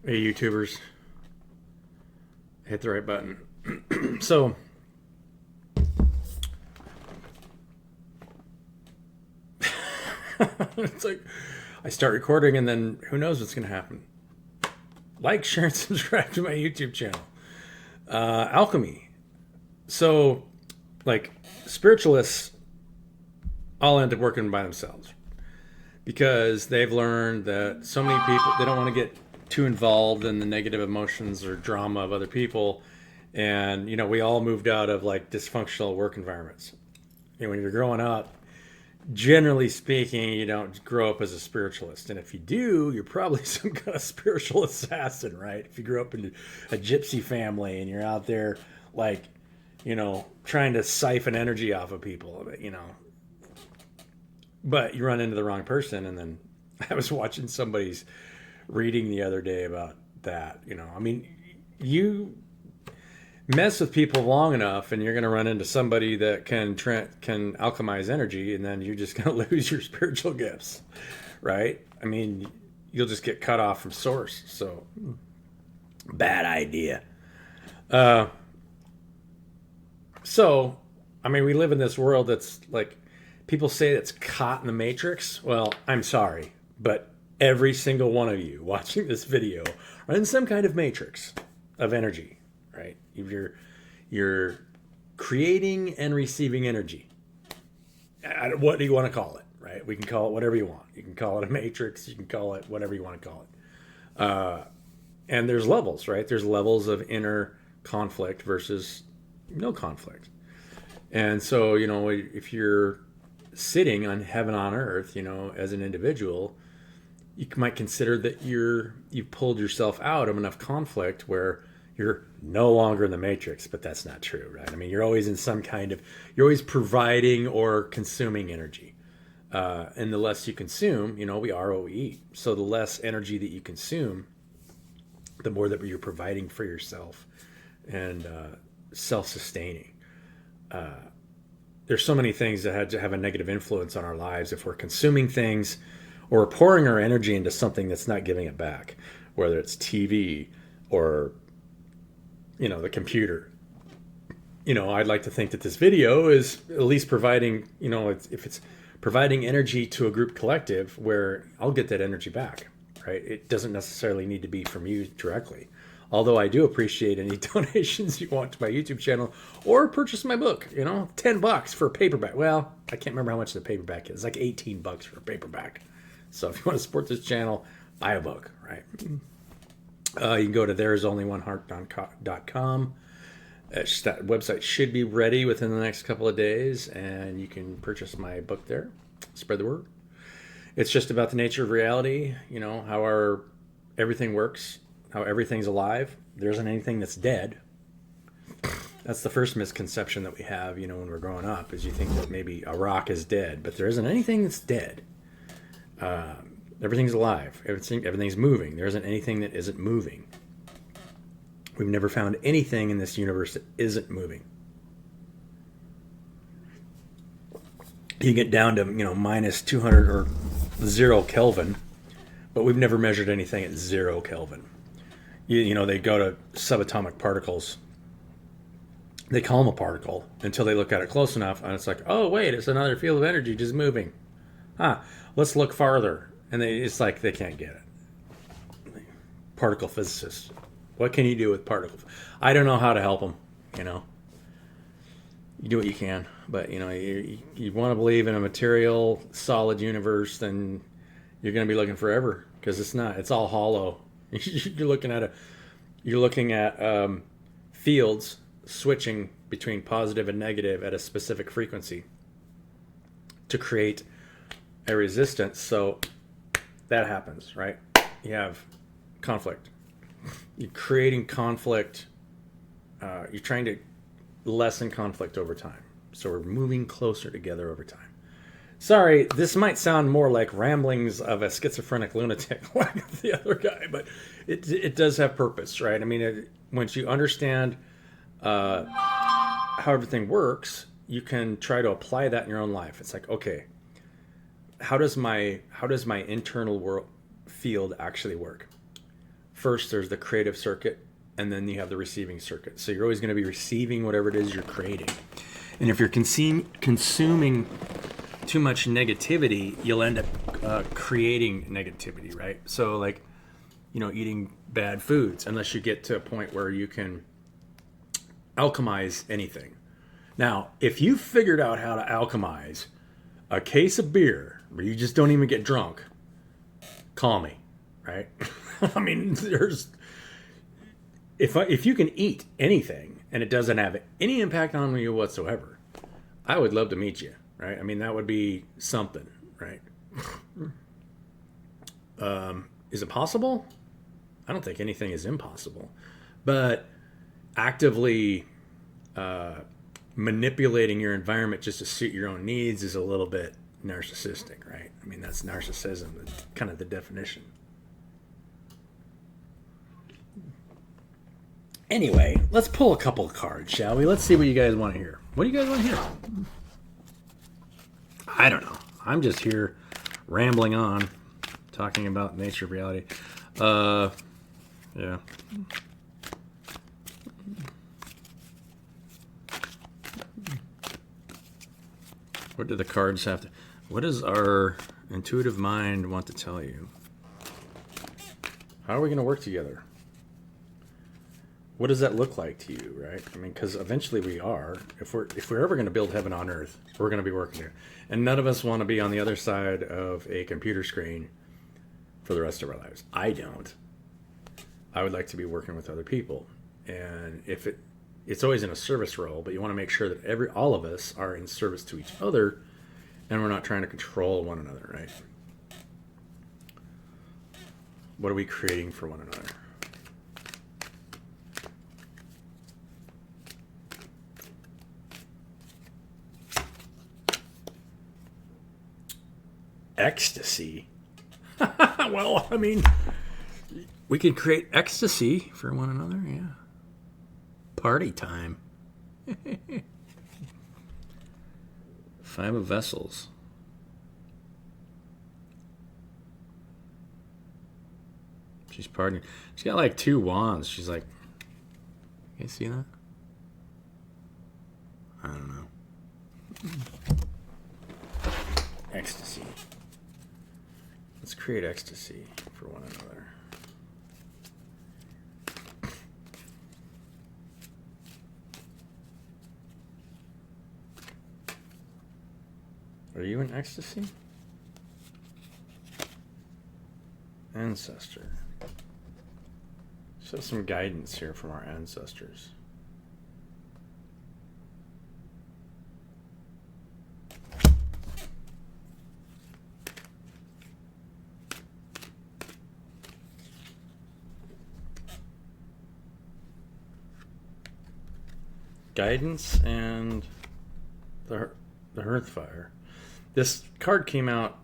Hey, YouTubers, hit the right button. So, it's like I start recording and then who knows what's going to happen. Like, share, and subscribe to my YouTube channel. Alchemy. So, like, spiritualists all end up working by themselves because they've learned that so many people, they don't want to get too involved in the negative emotions or drama of other people. And, we all moved out of like dysfunctional work environments. When you're growing up, generally speaking, you don't grow up as a spiritualist. And if you do, you're probably some kind of spiritual assassin, right? If you grew up in a gypsy family and you're out there like, trying to siphon energy off of people, but you run into the wrong person. And then I was watching somebody's reading the other day about that. You mess with people long enough and you're going to run into somebody that can alchemize energy, and then you're just going to lose your spiritual gifts, right? You'll just get cut off from source. So bad idea. We live in this world that's like, people say it's caught in the matrix. Well, I'm sorry, but every single one of you watching this video are in some kind of matrix of energy, right? You're creating and receiving energy. What do you want to call it, right? We can call it whatever you want. You can call it a matrix. You can call it whatever you want to call it. And there's levels, right? There's levels of inner conflict versus no conflict. And so, if you're sitting on heaven on earth, as an individual, you might consider that you've pulled yourself out of enough conflict where you're no longer in the matrix, but that's not true, right? You're always in you're always providing or consuming energy. And the less you consume, we are what we eat. So the less energy that you consume, the more that you're providing for yourself and self-sustaining. There's so many things that have a negative influence on our lives if we're consuming things or pouring our energy into something that's not giving it back, whether it's TV or, the computer. I'd like to think that this video is at least providing, if it's providing energy to a group collective where I'll get that energy back, right? It doesn't necessarily need to be from you directly. Although I do appreciate any donations you want to my YouTube channel or purchase my book, $10 for a paperback. Well, I can't remember how much the paperback is. It's like $18 for a paperback. So if you want to support this channel, buy a book, right? You can go to thereisonlyoneheart.com. That website should be ready within the next couple of days, and you can purchase my book there. Spread the word. It's just about the nature of reality, how everything works, how everything's alive. There isn't anything that's dead. That's the first misconception that we have, when we're growing up, is you think that maybe a rock is dead, but there isn't anything that's dead. Everything's alive. Everything's moving. There isn't anything that isn't moving. We've never found anything in this universe that isn't moving. You get down to, minus 200 or 0 Kelvin, but we've never measured anything at 0 Kelvin. They go to subatomic particles. They call them a particle until they look at it close enough, and it's like, oh, wait, it's another field of energy just moving. Let's look farther. And it's like they can't get it. Particle physicists. What can you do with particles? I don't know how to help them, You do what you can. But, you want to believe in a material, solid universe, then you're going to be looking forever. Because it's not. It's all hollow. You're looking at fields switching between positive and negative at a specific frequency to create a resistance. So that happens, right? You have conflict. You're creating conflict. You're trying to lessen conflict over time. So we're moving closer together over time. Sorry, this might sound more like ramblings of a schizophrenic lunatic like the other guy, but it does have purpose, right? Once you understand how everything works, you can try to apply that in your own life. It's like, okay, how does my internal world field actually work? first there's the creative circuit, and then you have the receiving circuit. So you're always going to be receiving whatever it is you're creating. And if you're consuming too much negativity, you'll end up creating negativity, right? So like, eating bad foods, unless you get to a point where you can alchemize anything. Now, if you figured out how to alchemize a case of beer where you just don't even get drunk, call me, right? I mean, if you can eat anything and it doesn't have any impact on you whatsoever, I would love to meet you, right? I mean, that would be something, right? Is it possible? I don't think anything is impossible, but actively manipulating your environment just to suit your own needs is a little bit narcissistic, right? I mean, that's narcissism, kind of the definition. Anyway, let's pull a couple of cards, shall we? Let's see what you guys want to hear. What do you guys want to hear? I don't know. I'm just here rambling on, talking about nature of reality. Yeah. What do the cards have to... What does our intuitive mind want to tell you? How are we going to work together? What does that look like to you, right? I mean, because eventually we are. If we're ever going to build heaven on earth, we're going to be working here. And none of us want to be on the other side of a computer screen for the rest of our lives. I don't. I would like to be working with other people. And if it's always in a service role, but you want to make sure that all of us are in service to each other, and we're not trying to control one another, right? What are we creating for one another? Ecstasy. Well, I mean, we could create ecstasy for one another, yeah. Party time. Five of Vessels. She's partying. She's got like two wands. She's like, you see that? I don't know. Ecstasy. Let's create ecstasy for one another. Are you in ecstasy? Ancestor. So some guidance here from our ancestors. Guidance and the Hearthfire. This card came out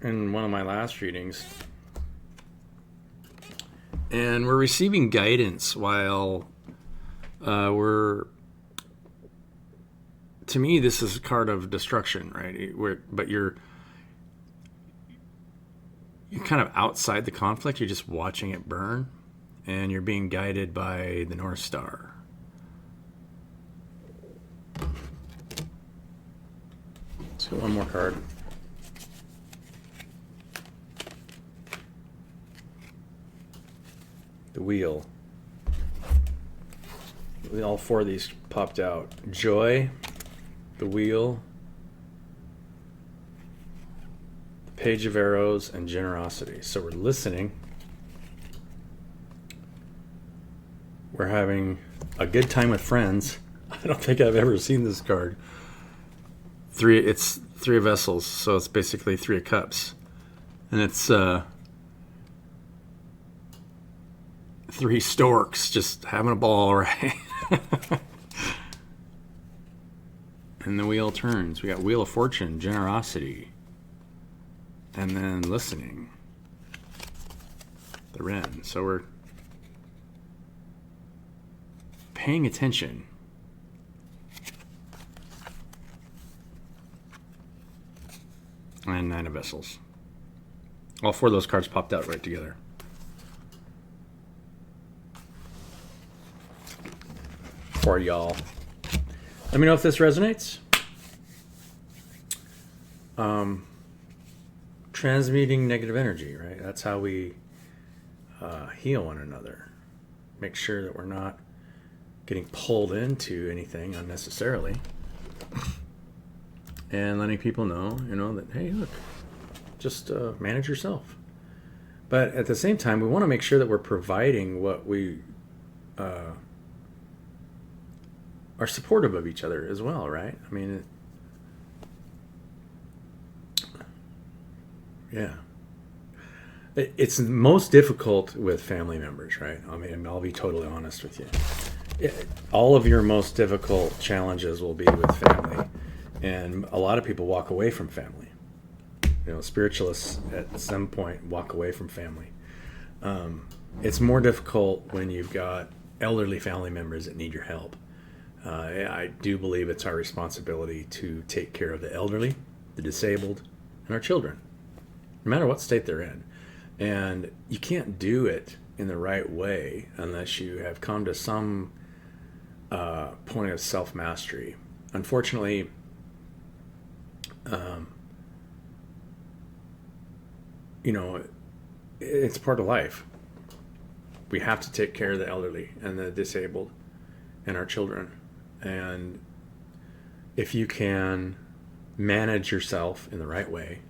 in one of my last readings. And we're receiving guidance while to me, this is a card of destruction, right? But you're kind of outside the conflict. You're just watching it burn, and you're being guided by the North Star. Let's get one more card. The Wheel. All four of these popped out. Joy, the Wheel, the Page of Arrows, and Generosity. So we're listening. We're having a good time with friends. I don't think I've ever seen this card. It's Three of Vessels, so it's basically Three of Cups. And it's three storks just having a ball, right? And the wheel turns. We got Wheel of Fortune, Generosity, and then Listening. The Wren. So we're paying attention. And Nine of Vessels. All four of those cards popped out right together. for y'all. Let me know if this resonates. Transmuting negative energy, right? That's how we heal one another. Make sure that we're not getting pulled into anything unnecessarily. And letting people know, that, hey, look, just manage yourself. But at the same time, we want to make sure that we're providing what we are supportive of each other as well, right? I mean, yeah. It's most difficult with family members, right? I mean, I'll be totally honest with you. All of your most difficult challenges will be with family. And a lot of people walk away from family. Spiritualists at some point walk away from family. It's more difficult when you've got elderly family members that need your help. I do believe it's our responsibility to take care of the elderly, the disabled, and our children, no matter what state they're in. And you can't do it in the right way unless you have come to some point of self-mastery. Unfortunately, it's part of life. We have to take care of the elderly and the disabled and our children. And if you can manage yourself in the right way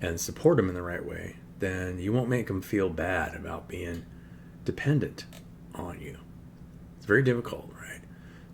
and support them in the right way, then you won't make them feel bad about being dependent on you. It's very difficult, right?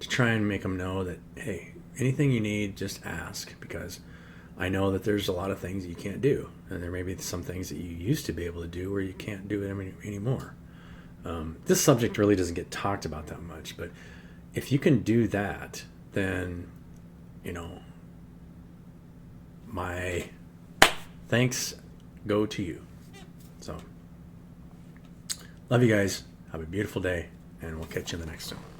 To try and make them know that, hey, anything you need, just ask, because I know that there's a lot of things you can't do, and there may be some things that you used to be able to do where you can't do it anymore. This subject really doesn't get talked about that much, but if you can do that, then, my thanks go to you. So, love you guys. Have a beautiful day, and we'll catch you in the next one.